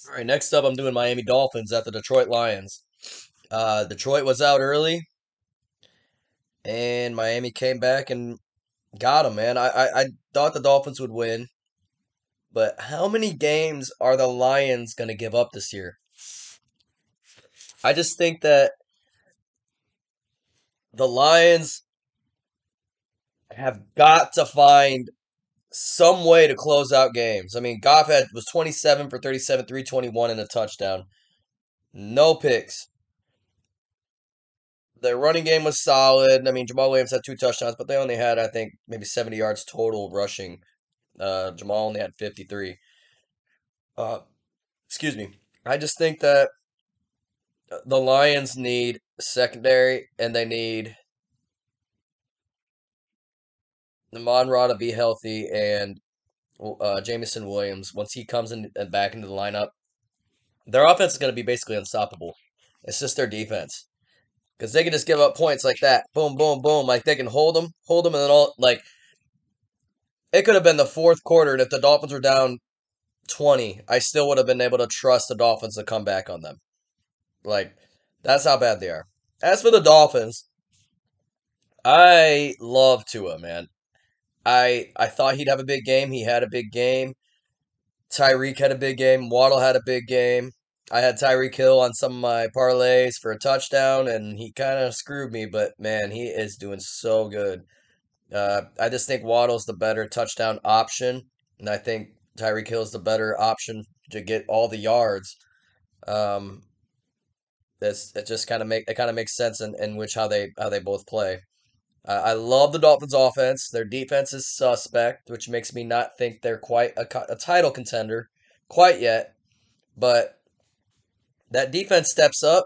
All right, next up, I'm doing Miami Dolphins at the Detroit Lions. Detroit was out early, and Miami came back and got them, man. I thought the Dolphins would win, but how many games are the Lions going to give up this year? I just think that the Lions have got to find some way to close out games. I mean, was 27 for 37, 321 and a touchdown. No picks. Their running game was solid. I mean, Jamal Williams had two touchdowns, but they only had, I think, maybe 70 yards total rushing. Jamal only had 53. Uh, excuse me. I just think that the Lions need secondary, and they need Amon Ra to be healthy, and Jamison Williams, once he comes in and back into the lineup, their offense is going to be basically unstoppable. It's just their defense. Because they can just give up points like that. Boom, boom, boom. Like, they can hold them, and then all, like, it could have been the fourth quarter, and if the Dolphins were down 20, I still would have been able to trust the Dolphins to come back on them. Like, that's how bad they are. As for the Dolphins, I love Tua, man. I thought he'd have a big game. He had a big game. Tyreek had a big game. Waddle had a big game. I had Tyreek Hill on some of my parlays for a touchdown, and he kind of screwed me, but man, he is doing so good. I just think Waddle's the better touchdown option, and I think Tyreek Hill's the better option to get all the yards. Um, it just kind of makes sense in which how they both play. I love the Dolphins' offense. Their defense is suspect, which makes me not think they're quite a title contender quite yet. But that defense steps up.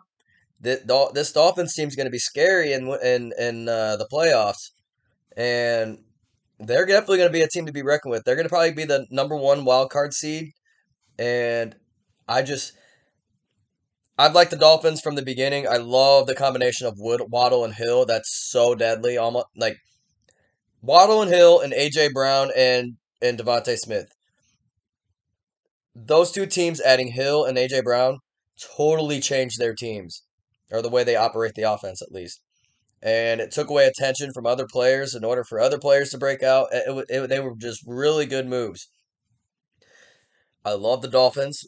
This Dolphins team's going to be scary in the playoffs, and they're definitely going to be a team to be reckoned with. They're going to probably be the number one wild card seed, and I just I've liked the Dolphins from the beginning. I love the combination of Waddle and Hill. That's so deadly. Almost like Waddle and Hill and AJ Brown and Devontae Smith. Those two teams adding Hill and AJ Brown totally changed their teams, or the way they operate the offense at least. And it took away attention from other players in order for other players to break out. They were just really good moves. I love the Dolphins.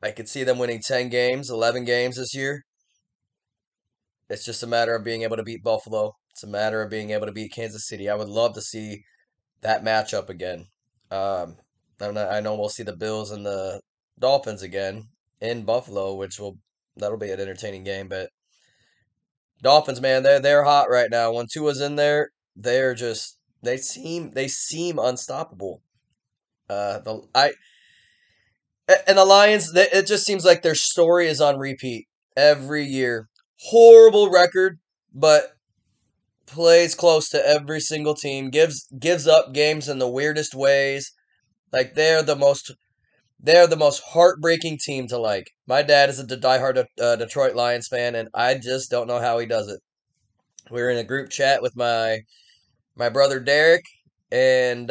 I could see them winning 10 games, 11 games this year. It's just a matter of being able to beat Buffalo. It's a matter of being able to beat Kansas City. I would love to see that matchup again. Um, I know we'll see the Bills and the Dolphins again in Buffalo, that'll be an entertaining game. But Dolphins, man, they're hot right now. When Tua's in there, they seem unstoppable. The I and the Lions, it just seems like their story is on repeat every year. Horrible record, but plays close to every single team. Gives up games in the weirdest ways. Like they're the most heartbreaking team to like. My dad is a diehard Detroit Lions fan, and I just don't know how he does it. We were in a group chat with my brother Derek and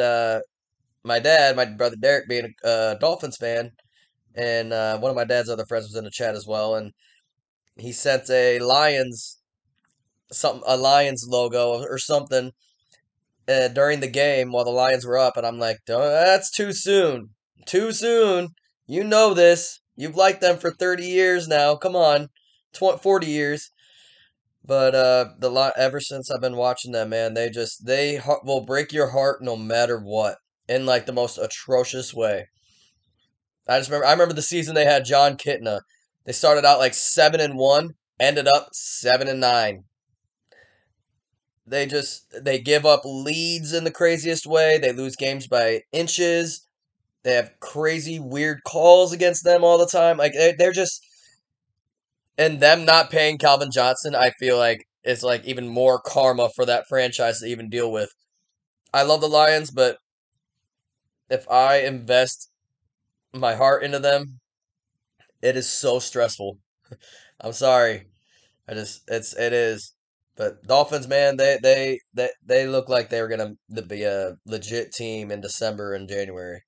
my brother Derek being a Dolphins fan, and one of my dad's other friends was in the chat as well, and he sent a Lions logo or something during the game while the Lions were up, and I'm like, that's too soon. Too soon. You know this. You've liked them for 30 years now. Come on. 40 years. But ever since I've been watching them, man, will break your heart no matter what in like the most atrocious way. I remember the season they had John Kitna. They started out like 7-1, ended up 7-9. They give up leads in the craziest way. They lose games by inches. They have crazy weird calls against them all the time. Like they're just and them not paying Calvin Johnson, I feel like is like even more karma for that franchise to even deal with. I love the Lions, but if I invest my heart into them, it is so stressful. I'm sorry. It is. But Dolphins, man, they look like they were gonna be a legit team in December and January.